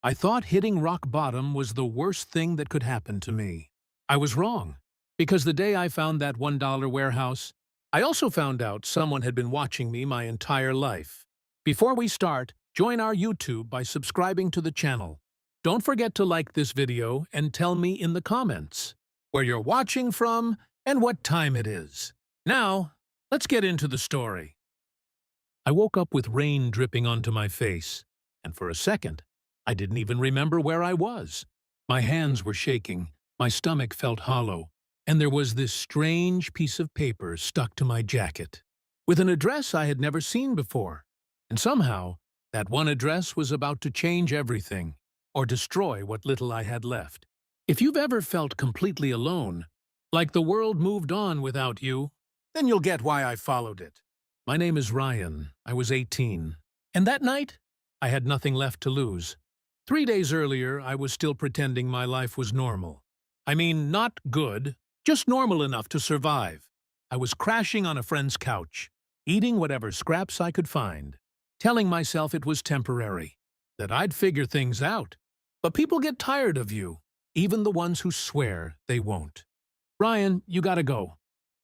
I thought hitting rock bottom was the worst thing that could happen to me. I was wrong, because the day I found that $1 warehouse, I also found out someone had been watching me my entire life. Before we start, join our YouTube by subscribing to the channel. Don't forget to like this video and tell me in the comments where you're watching from and what time it is. Now, let's get into the story. I woke up with rain dripping onto my face, and for a second, I didn't even remember where I was. My hands were shaking, my stomach felt hollow, and there was this strange piece of paper stuck to my jacket, with an address I had never seen before. And somehow, that one address was about to change everything, or destroy what little I had left. If you've ever felt completely alone, like the world moved on without you, then you'll get why I followed it. My name is Ryan. I was 18. And that night, I had nothing left to lose. 3 days earlier, I was still pretending my life was normal. I mean, not good, just normal enough to survive. I was crashing on a friend's couch, eating whatever scraps I could find, telling myself it was temporary, that I'd figure things out. But people get tired of you, even the ones who swear they won't. Ryan, you gotta go.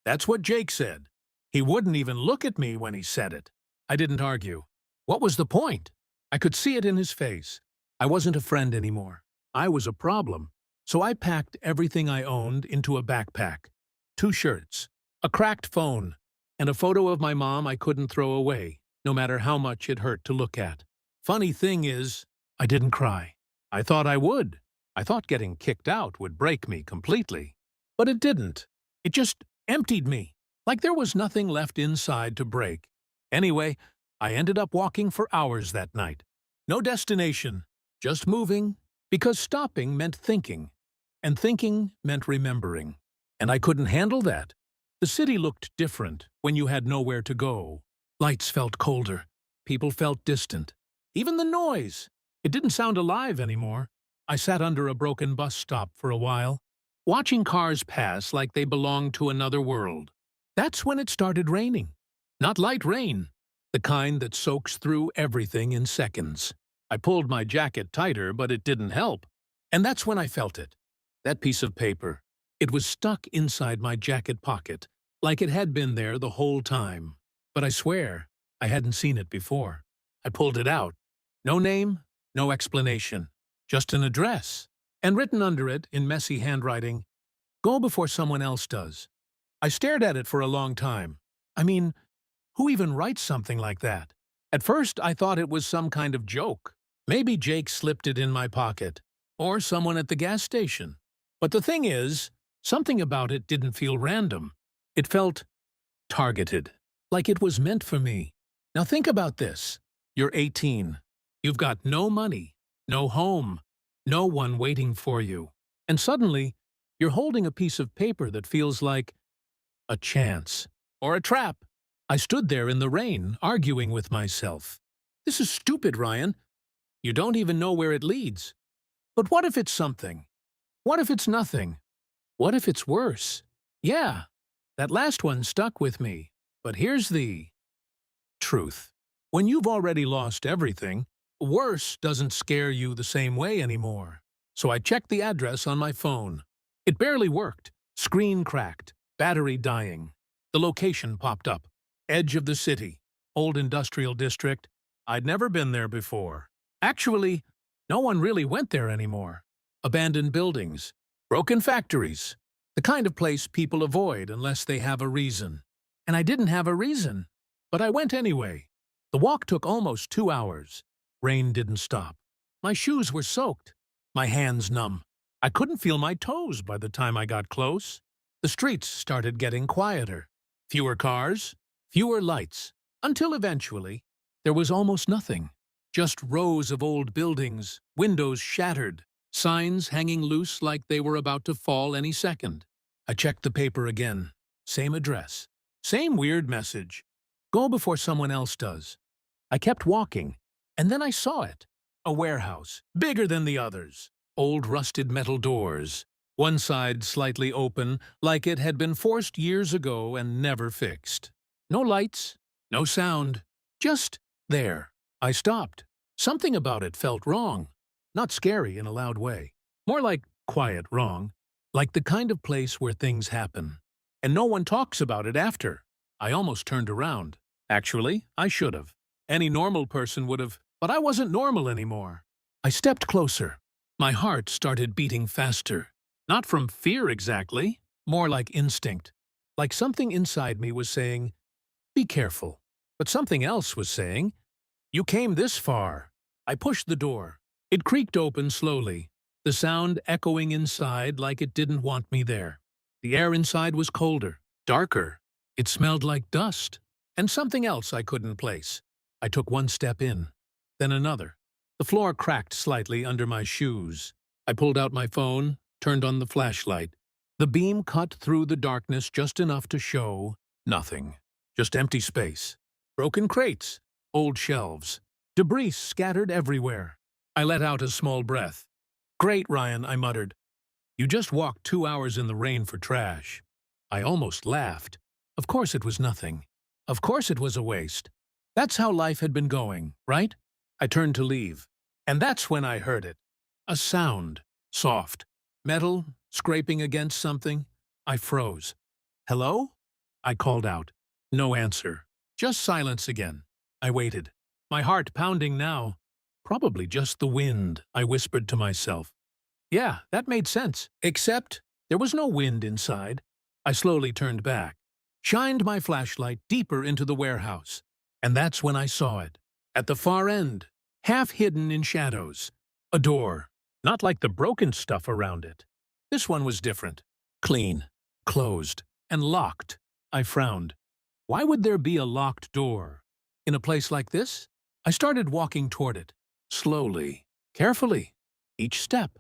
That's what Jake said. He wouldn't even look at me when he said it. I didn't argue. What was the point? I could see it in his face. I wasn't a friend anymore. I was a problem. So I packed everything I owned into a backpack. 2 shirts, a cracked phone, and a photo of my mom I couldn't throw away, no matter how much it hurt to look at. Funny thing is, I didn't cry. I thought I would. I thought getting kicked out would break me completely. But it didn't. It just emptied me, like there was nothing left inside to break. Anyway, I ended up walking for hours that night. No destination, just moving, because stopping meant thinking, and thinking meant remembering. And I couldn't handle that. The city looked different when you had nowhere to go. Lights felt colder. People felt distant. Even the noise. It didn't sound alive anymore. I sat under a broken bus stop for a while, watching cars pass like they belonged to another world. That's when it started raining. Not light rain, the kind that soaks through everything in seconds. I pulled my jacket tighter, but it didn't help. And that's when I felt it. That piece of paper. It was stuck inside my jacket pocket, like it had been there the whole time. But I swear, I hadn't seen it before. I pulled it out. No name, no explanation. Just an address. And written under it, in messy handwriting, "Go before someone else does." I stared at it for a long time. I mean, who even writes something like that? At first, I thought it was some kind of joke. Maybe Jake slipped it in my pocket, or someone at the gas station. But the thing is, something about it didn't feel random. It felt targeted, like it was meant for me. Now think about this. You're 18. You've got no money, no home, no one waiting for you. And suddenly, you're holding a piece of paper that feels like a chance or a trap. I stood there in the rain, arguing with myself. This is stupid, Ryan. You don't even know where it leads. But what if it's something? What if it's nothing? What if it's worse? Yeah, that last one stuck with me. But here's the truth. When you've already lost everything, worse doesn't scare you the same way anymore. So I checked the address on my phone. It barely worked. Screen cracked. Battery dying. The location popped up. Edge of the city. Old industrial district. I'd never been there before. Actually, no one really went there anymore. Abandoned buildings. Broken factories. The kind of place people avoid unless they have a reason. And I didn't have a reason. But I went anyway. The walk took almost 2 hours. Rain didn't stop. My shoes were soaked. My hands numb. I couldn't feel my toes by the time I got close. The streets started getting quieter. Fewer cars, fewer lights, until eventually there was almost nothing. Just rows of old buildings, windows shattered, signs hanging loose like they were about to fall any second. I checked the paper again. Same address. Same weird message. Go before someone else does. I kept walking, and then I saw it. A warehouse, bigger than the others. Old rusted metal doors. One side slightly open, like it had been forced years ago and never fixed. No lights, no sound, just there. I stopped. Something about it felt wrong. Not scary in a loud way. More like quiet wrong. Like the kind of place where things happen. And no one talks about it after. I almost turned around. Actually, I should have. Any normal person would have, but I wasn't normal anymore. I stepped closer. My heart started beating faster. Not from fear exactly, more like instinct. Like something inside me was saying, be careful. But something else was saying, you came this far. I pushed the door. It creaked open slowly, the sound echoing inside like it didn't want me there. The air inside was colder, darker. It smelled like dust, and something else I couldn't place. I took one step in, then another. The floor cracked slightly under my shoes. I pulled out my phone, turned on the flashlight. The beam cut through the darkness just enough to show nothing. Just empty space. Broken crates, old shelves, debris scattered everywhere. I let out a small breath. Great, Ryan, I muttered. You just walked 2 hours in the rain for trash. I almost laughed. Of course it was nothing. Of course it was a waste. That's how life had been going, right? I turned to leave. And that's when I heard it. A sound. Soft. Metal, scraping against something. I froze. Hello? I called out. No answer. Just silence again. I waited. My heart pounding now. Probably just the wind, I whispered to myself. Yeah, that made sense. Except there was no wind inside. I slowly turned back, shined my flashlight deeper into the warehouse. And that's when I saw it. At the far end, half hidden in shadows. A door. Not like the broken stuff around it. This one was different. Clean, closed, and locked. I frowned. Why would there be a locked door? In a place like this? I started walking toward it. Slowly, carefully, each step.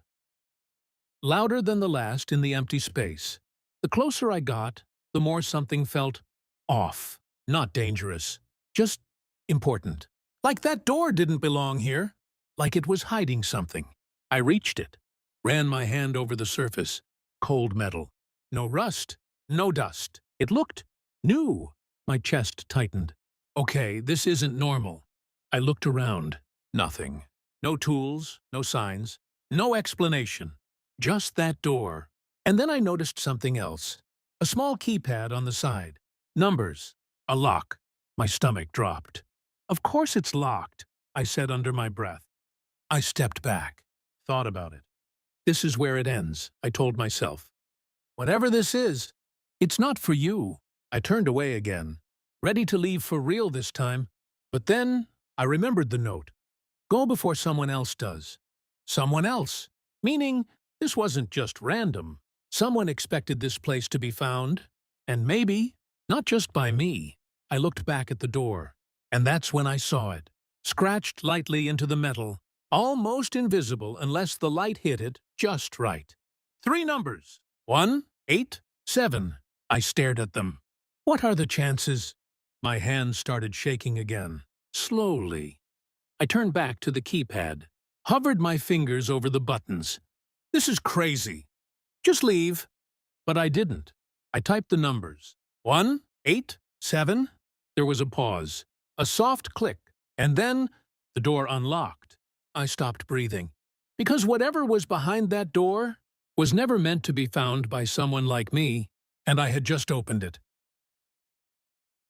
Louder than the last in the empty space. The closer I got, the more something felt off. Not dangerous, just important. Like that door didn't belong here. Like it was hiding something. I reached it, ran my hand over the surface. Cold metal. No rust, no dust. It looked new. My chest tightened. Okay, this isn't normal. I looked around. Nothing. No tools, no signs, no explanation. Just that door. And then I noticed something else. A small keypad on the side. Numbers. A lock. My stomach dropped. Of course it's locked, I said under my breath. I stepped back, thought about it. This is where it ends, I told myself. Whatever this is, it's not for you. I turned away again, ready to leave for real this time. But then I remembered the note. Go before someone else does. Someone else. Meaning, this wasn't just random. Someone expected this place to be found. And maybe, not just by me. I looked back at the door. And that's when I saw it. Scratched lightly into the metal. Almost invisible unless the light hit it just right. 3 numbers. 1, 8, 7. I stared at them. What are the chances? My hand started shaking again. Slowly. I turned back to the keypad, hovered my fingers over the buttons. This is crazy. Just leave. But I didn't. I typed the numbers. 1, 8, 7. There was a pause, a soft click, and then the door unlocked. I stopped breathing. Because whatever was behind that door was never meant to be found by someone like me, and I had just opened it.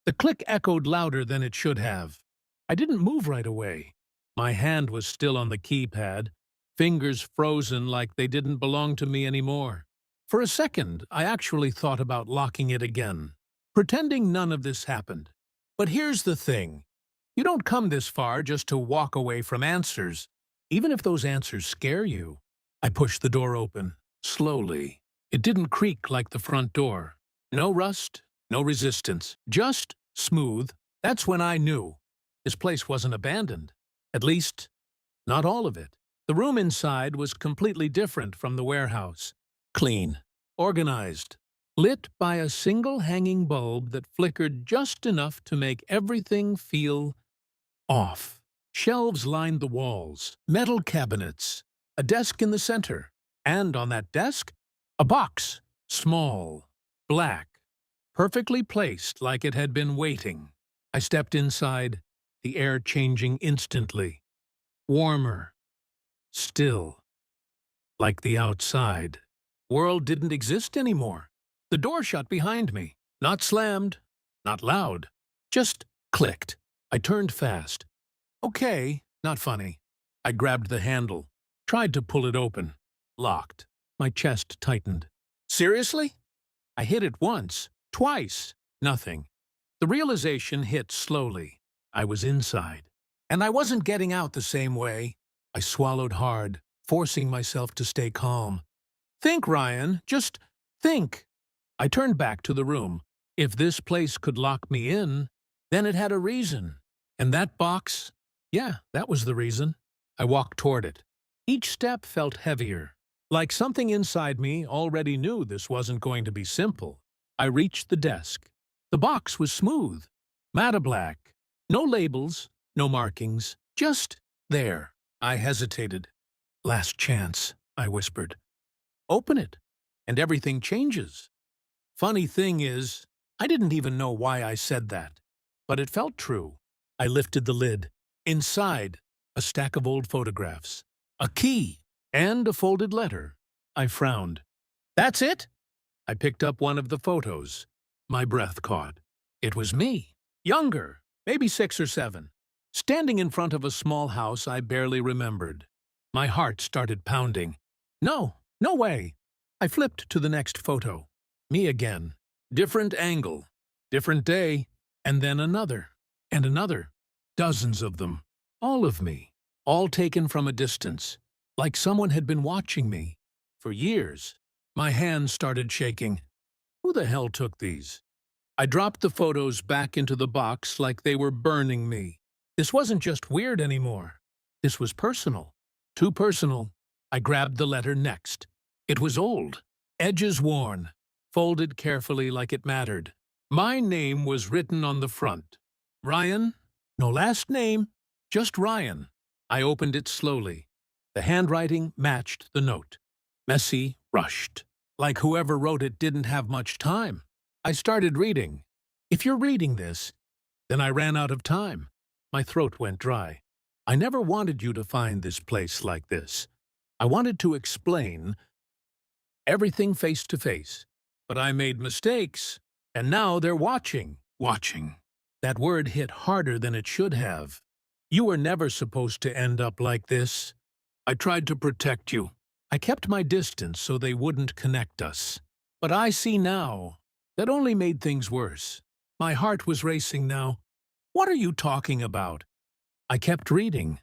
The click echoed louder than it should have. I didn't move right away. My hand was still on the keypad, fingers frozen like they didn't belong to me anymore. For a second, I actually thought about locking it again, pretending none of this happened. But here's the thing. You don't come this far just to walk away from answers, even if those answers scare you. I pushed the door open, slowly. It didn't creak like the front door. No rust, no resistance, just smooth. That's when I knew. This place wasn't abandoned. At least, not all of it. The room inside was completely different from the warehouse. Clean, organized, lit by a single hanging bulb that flickered just enough to make everything feel off. Shelves lined the walls, metal cabinets, a desk in the center, and on that desk, a box, small, black, perfectly placed like it had been waiting. I stepped inside, the air changing instantly. Warmer, Still. Like the outside world didn't exist anymore. The door shut behind me. Not slammed, not loud. Just clicked. I turned fast. Okay, not funny. I grabbed the handle, tried to pull it open. Locked. My chest tightened. Seriously? I hit it once, twice. Nothing. The realization hit slowly. I was inside. And I wasn't getting out the same way. I swallowed hard, forcing myself to stay calm. Think, Ryan. Just think. I turned back to the room. If this place could lock me in, then it had a reason. And that box? Yeah, that was the reason. I walked toward it. Each step felt heavier. Like something inside me already knew this wasn't going to be simple. I reached the desk. The box was smooth, matte black. No labels, no markings, just there. I hesitated. Last chance, I whispered. Open it, and everything changes. Funny thing is, I didn't even know why I said that, but it felt true. I lifted the lid. Inside, a stack of old photographs, a key, and a folded letter. I frowned. That's it? I picked up one of the photos. My breath caught. It was me, younger, maybe 6 or 7, standing in front of a small house I barely remembered. My heart started pounding. No, no way. I flipped to the next photo. Me again. Different angle, different day, and then another, and another. Dozens of them. All of me. All taken from a distance. Like someone had been watching me. For years. My hands started shaking. Who the hell took these? I dropped the photos back into the box like they were burning me. This wasn't just weird anymore. This was personal. Too personal. I grabbed the letter next. It was old. Edges worn. Folded carefully like it mattered. My name was written on the front. Ryan? No last name. Just Ryan. I opened it slowly. The handwriting matched the note. Messy, rushed. Like whoever wrote it didn't have much time. I started reading. If you're reading this, then I ran out of time. My throat went dry. I never wanted you to find this place like this. I wanted to explain everything face to face. But I made mistakes, and now they're watching. Watching. That word hit harder than it should have. You were never supposed to end up like this. I tried to protect you. I kept my distance so they wouldn't connect us. But I see now. That only made things worse. My heart was racing now. What are you talking about? I kept reading.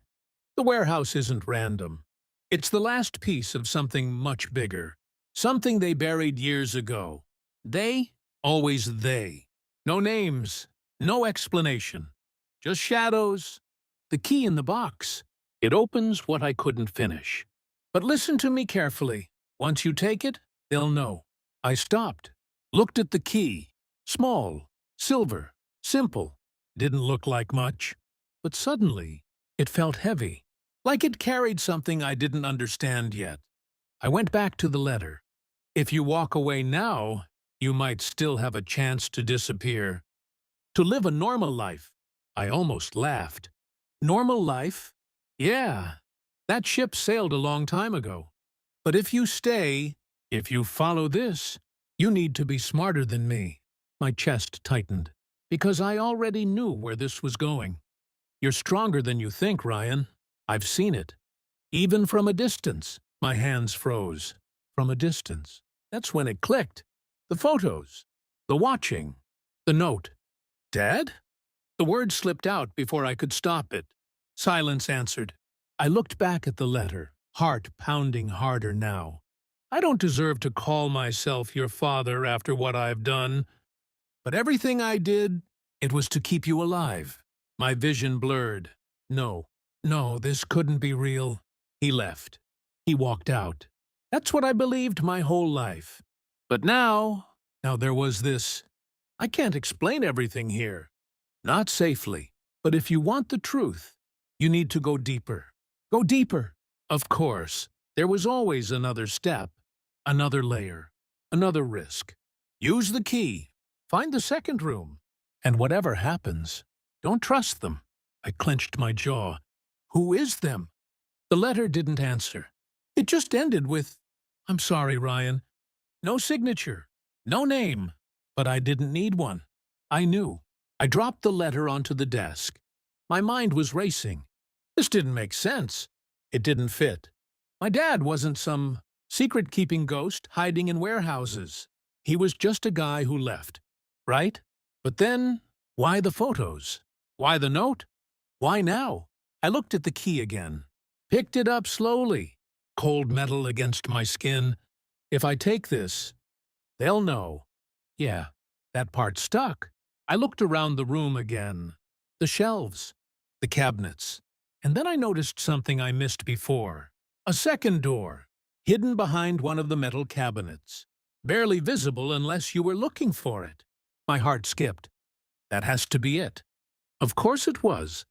The warehouse isn't random. It's the last piece of something much bigger. Something they buried years ago. They? Always they. No names. No explanation. Just shadows. The key in the box. It opens what I couldn't finish. But listen to me carefully. Once you take it, they'll know. I stopped. Looked at the key. Small. Silver. Simple. Didn't look like much. But suddenly, it felt heavy. Like it carried something I didn't understand yet. I went back to the letter. If you walk away now, you might still have a chance to disappear. To live a normal life. I almost laughed. Normal life? Yeah. That ship sailed a long time ago. But if you stay, if you follow this, you need to be smarter than me. My chest tightened, because I already knew where this was going. You're stronger than you think, Ryan. I've seen it. Even from a distance. My hands froze. From a distance. That's when it clicked. The photos. The watching. The note. Dad? The word slipped out before I could stop it. Silence answered. I looked back at the letter, heart pounding harder now. I don't deserve to call myself your father after what I've done. But everything I did, it was to keep you alive. My vision blurred. No, this couldn't be real. He left. He walked out. That's what I believed my whole life. But now there was this. I can't explain everything here. Not safely. But if you want the truth, you need to go deeper. Go deeper. Of course, there was always another step, another layer, another risk. Use the key. Find the second room. And whatever happens, don't trust them. I clenched my jaw. Who is them? The letter didn't answer. It just ended with, "I'm sorry, Ryan." No signature, no name. But I didn't need one. I knew. I dropped the letter onto the desk. My mind was racing. This didn't make sense. It didn't fit. My dad wasn't some secret-keeping ghost hiding in warehouses. He was just a guy who left, right? But then, why the photos? Why the note? Why now? I looked at the key again. Picked it up slowly. Cold metal against my skin. If I take this, they'll know. Yeah, that part stuck. I looked around the room again. The shelves, the cabinets. And then I noticed something I missed before. A second door, hidden behind one of the metal cabinets. Barely visible unless you were looking for it. My heart skipped. That has to be it. Of course it was.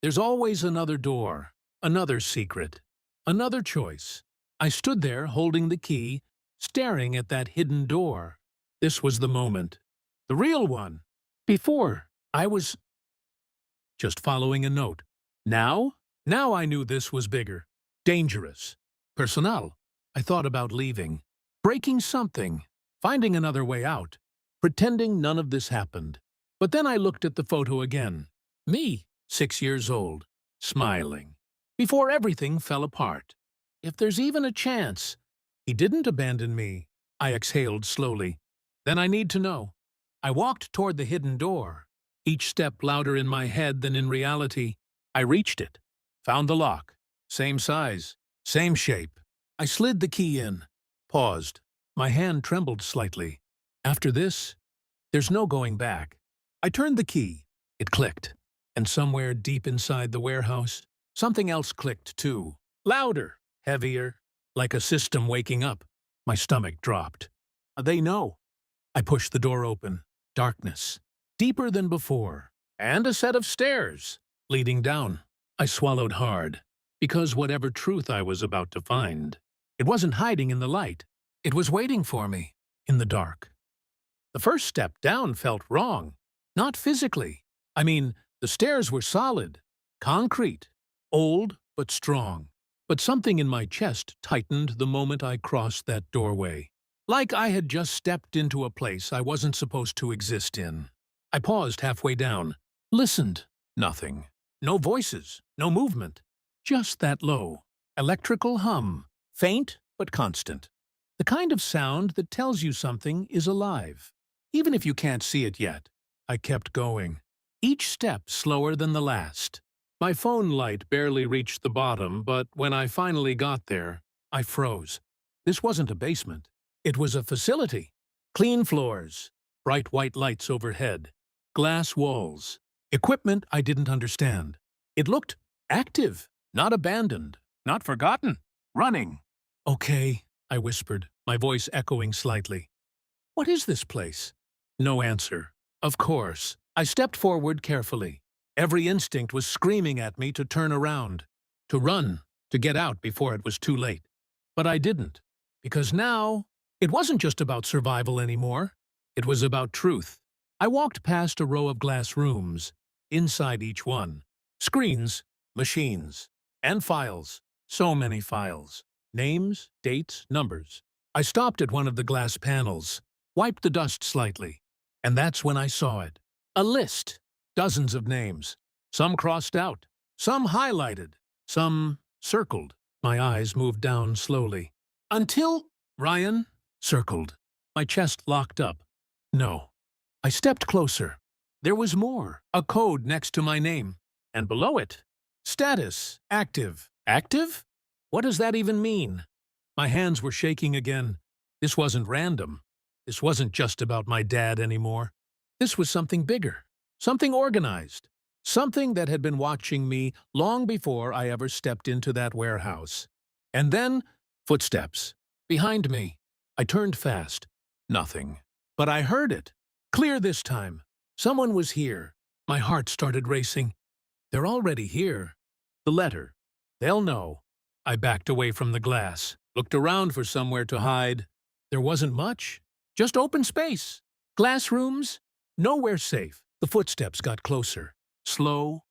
There's always another door, another secret, another choice. I stood there holding the key, staring at that hidden door. This was the moment. The real one. Before, I was just following a note. Now I knew this was bigger, dangerous, personal. I thought about leaving, breaking something, finding another way out, pretending none of this happened. But then I looked at the photo again. Me, 6 years old, smiling, before everything fell apart. If there's even a chance, he didn't abandon me. I exhaled slowly. Then I need to know. I walked toward the hidden door, each step louder in my head than in reality. I reached it, found the lock, same size, same shape. I slid the key in, paused. My hand trembled slightly. After this, there's no going back. I turned the key. It clicked. And somewhere deep inside the warehouse, something else clicked too. Louder, heavier, like a system waking up. My stomach dropped. They know. I pushed the door open. Darkness, deeper than before, and a set of stairs leading down. I swallowed hard, because whatever truth I was about to find, it wasn't hiding in the light. It was waiting for me in the dark. The first step down felt wrong, not physically. I mean, the stairs were solid, concrete, old but strong. But something in my chest tightened the moment I crossed that doorway. Like I had just stepped into a place I wasn't supposed to exist in. I paused halfway down, listened. Nothing. No voices, no movement. Just that low, electrical hum, faint but constant. The kind of sound that tells you something is alive, even if you can't see it yet. I kept going, each step slower than the last. My phone light barely reached the bottom, but when I finally got there, I froze. This wasn't a basement. It was a facility. Clean floors, bright white lights overhead, glass walls, equipment I didn't understand. It looked active, not abandoned, not forgotten, running. "Okay," I whispered, my voice echoing slightly. "What is this place?" No answer. Of course. I stepped forward carefully. Every instinct was screaming at me to turn around, to run, to get out before it was too late. But I didn't, because now it wasn't just about survival anymore. It was about truth. I walked past a row of glass rooms, inside each one. Screens, machines, and files. So many files. Names, dates, numbers. I stopped at one of the glass panels, wiped the dust slightly, and that's when I saw it. A list. Dozens of names. Some crossed out, some highlighted, some circled. My eyes moved down slowly. Until Ryan circled. My chest locked up. No. I stepped closer. There was more. A code next to my name. And below it, status, active. Active? What does that even mean? My hands were shaking again. This wasn't random. This wasn't just about my dad anymore. This was something bigger, something organized, something that had been watching me long before I ever stepped into that warehouse. And then, footsteps. Behind me. I turned fast. Nothing. But I heard it. Clear this time. Someone was here. My heart started racing. They're already here. The letter. They'll know. I backed away from the glass, looked around for somewhere to hide. There wasn't much. Just open space. Glass rooms. Nowhere safe. The footsteps got closer. Slow.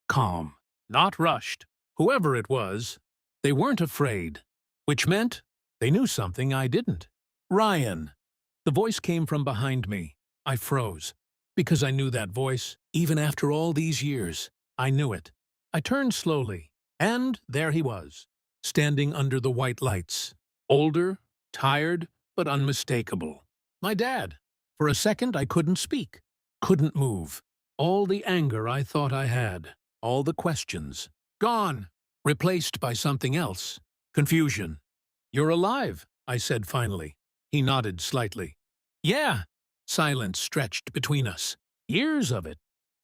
Calm. Not rushed. Whoever it was, They weren't afraid, which meant they knew something I didn't. Ryan! The voice came from behind me. I froze, because I knew that voice, even after all these years. I knew it. I turned slowly, and there he was, standing under the white lights. Older, tired, but unmistakable. My dad. For a second I couldn't speak, couldn't move. All the anger I thought I had, all the questions, gone, replaced by something else. Confusion. "You're alive," I said finally. He nodded slightly. "Yeah." Silence stretched between us. "Years of it."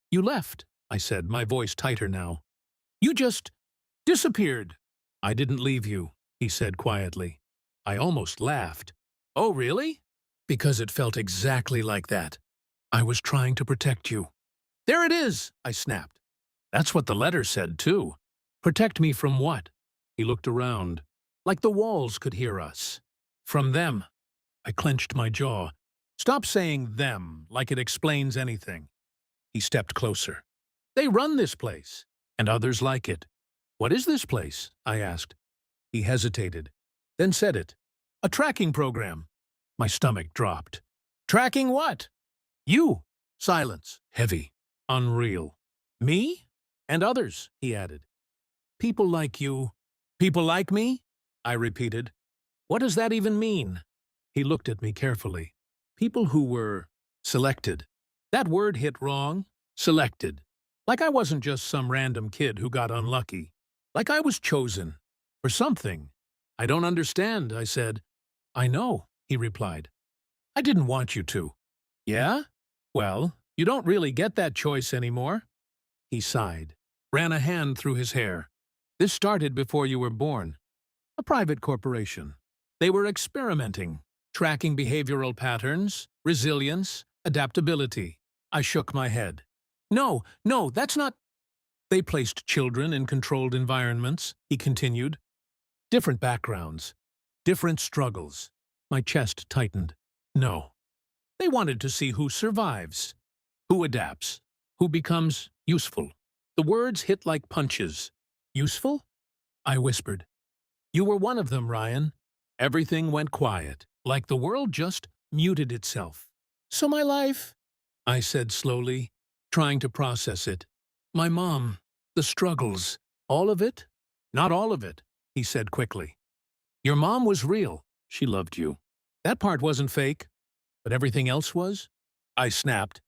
"You left," I said, my voice tighter now. "You just disappeared." "I didn't leave you," he said quietly. I almost laughed. "Oh, really?" "Because it felt exactly like that. I was trying to protect you." "There it is," I snapped. "That's what the letter said, too." "Protect me from what?" He looked around, like the walls could hear us. "From them." I clenched my jaw. "Stop saying them, like it explains anything." He stepped closer. "They run this place, and others like it." "What is this place?" I asked. He hesitated, then said it. "A tracking program." My stomach dropped. "Tracking what?" "You." Silence. Heavy. Unreal. "Me?" "And others," he added. "People like you." "People like me?" I repeated. "What does that even mean?" He looked at me carefully. "People who were selected." That word hit wrong. Selected. Like I wasn't just some random kid who got unlucky. Like I was chosen. For something. "I don't understand," I said. "I know," he replied. "I didn't want you to." "Yeah? Well, you don't really get that choice anymore." He sighed, ran a hand through his hair. "This started before you were born. A private corporation. They were experimenting, tracking behavioral patterns, resilience, adaptability." I shook my head. No, that's not—" "They placed children in controlled environments," he continued. "Different backgrounds, different struggles." My chest tightened. "No. They wanted to see who survives, who adapts, who becomes useful." The words hit like punches. "Useful?" I whispered. "You were one of them, Ryan." Everything went quiet, like the world just muted itself. "So my life," I said slowly, trying to process it. "My mom, the struggles, all of it?" "Not all of it," he said quickly. "Your mom was real. She loved you. That part wasn't fake. But everything else was?" I snapped.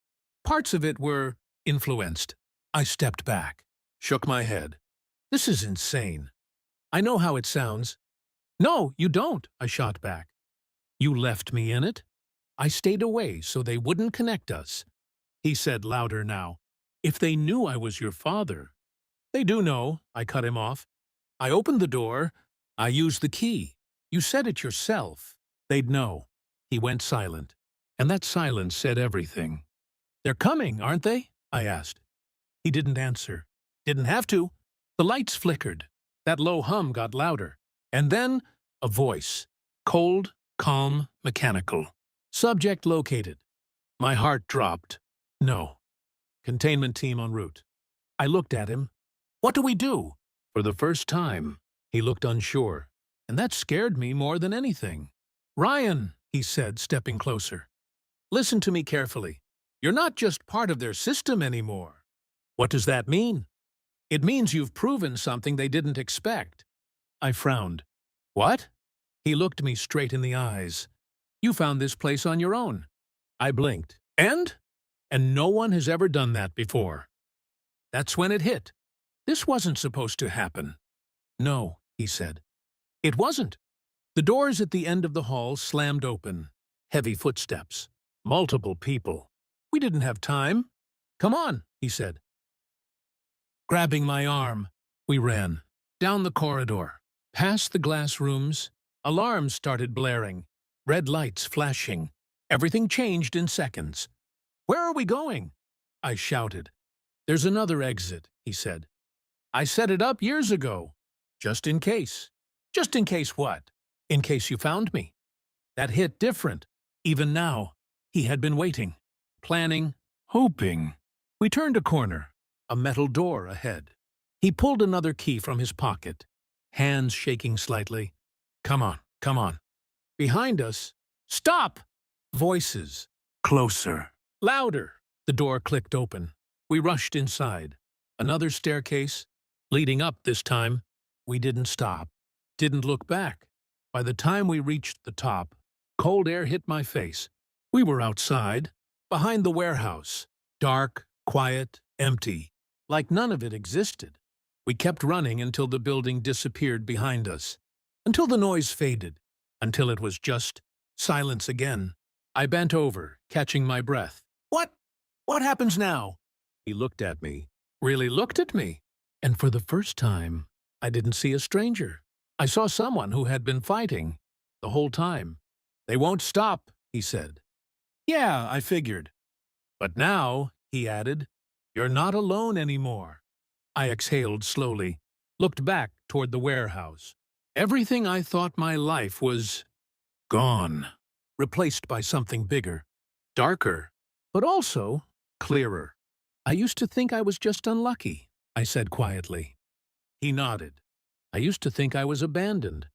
"Parts of it were influenced." I stepped back, shook my head. "This is insane. I know how it sounds." "No, you don't," I shot back. "You left me in it. I stayed away so they wouldn't connect us." He said louder now. "If they knew I was your father—" "They do know," I cut him off. "I opened the door. I used the key. You said it yourself. They'd know." He went silent, and that silence said everything. "They're coming, aren't they?" I asked. He didn't answer. Didn't have to. The lights flickered. That low hum got louder. And then a voice. Cold, calm, mechanical. "Subject located." My heart dropped. "No. Containment team en route." I looked at him. "What do we do?" For the first time, he looked unsure. And that scared me more than anything. "Ryan," he said, stepping closer. "Listen to me carefully. You're not just part of their system anymore." "What does that mean?" "It means you've proven something they didn't expect." I frowned. "What?" He looked me straight in the eyes. "You found this place on your own." I blinked. "And?" "And no one has ever done that before." That's when it hit. This wasn't supposed to happen. "No," he said. It wasn't. The doors at the end of the hall slammed open. Heavy footsteps. Multiple people. We didn't have time. "Come on," he said. Grabbing my arm, we ran. Down the corridor. Past the glass rooms. Alarms started blaring. Red lights flashing. Everything changed in seconds. "Where are we going?" I shouted. "There's another exit," he said. "I set it up years ago. Just in case." "Just in case what?" "In case you found me." That hit different. Even now, he had been waiting, planning, hoping. We turned a corner, a metal door ahead. He pulled another key from his pocket. hands shaking slightly. Come on, come on. Behind us, stop! Voices. Closer. Louder. The door clicked open. We rushed inside. Another staircase, leading up this time. We didn't stop, didn't look back. By the time we reached the top, cold air hit my face. We were outside, behind the warehouse. Dark, quiet, empty, like none of it existed. We kept running until the building disappeared behind us, until the noise faded, until it was just silence again. I bent over, catching my breath. What? What happens now? He looked at me, really looked at me. And for the first time, I didn't see a stranger. I saw someone who had been fighting the whole time. They won't stop, he said. Yeah, I figured. But now, he added, you're not alone anymore. I exhaled slowly, looked back toward the warehouse. Everything I thought my life was gone, replaced by something bigger, darker, but also clearer. I used to think I was just unlucky, I said quietly. He nodded. I used to think I was abandoned.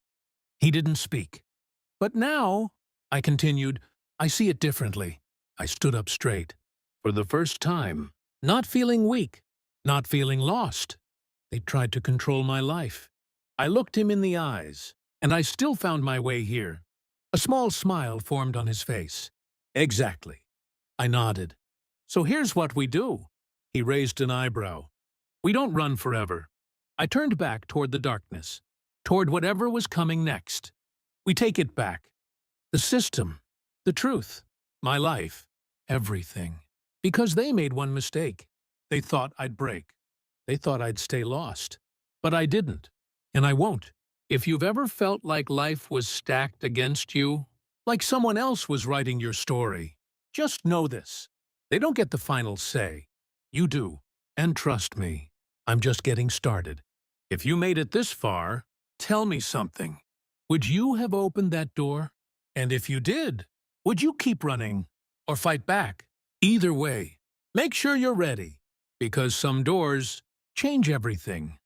He didn't speak. But now, I continued, I see it differently. I stood up straight. For the first time, not feeling weak, not feeling lost. They tried to control my life. I looked him in the eyes, and I still found my way here. A small smile formed on his face. Exactly. I nodded. So here's what we do. He raised an eyebrow. We don't run forever. I turned back toward the darkness, toward whatever was coming next. We take it back. The system, the truth, my life, everything. Because they made one mistake. They thought I'd break. They thought I'd stay lost. But I didn't. And I won't. If you've ever felt like life was stacked against you, like someone else was writing your story, just know this. They don't get the final say. You do. And trust me, I'm just getting started. If you made it this far, tell me something. Would you have opened that door? And if you did, would you keep running or fight back? Either way, make sure you're ready, because some doors change everything.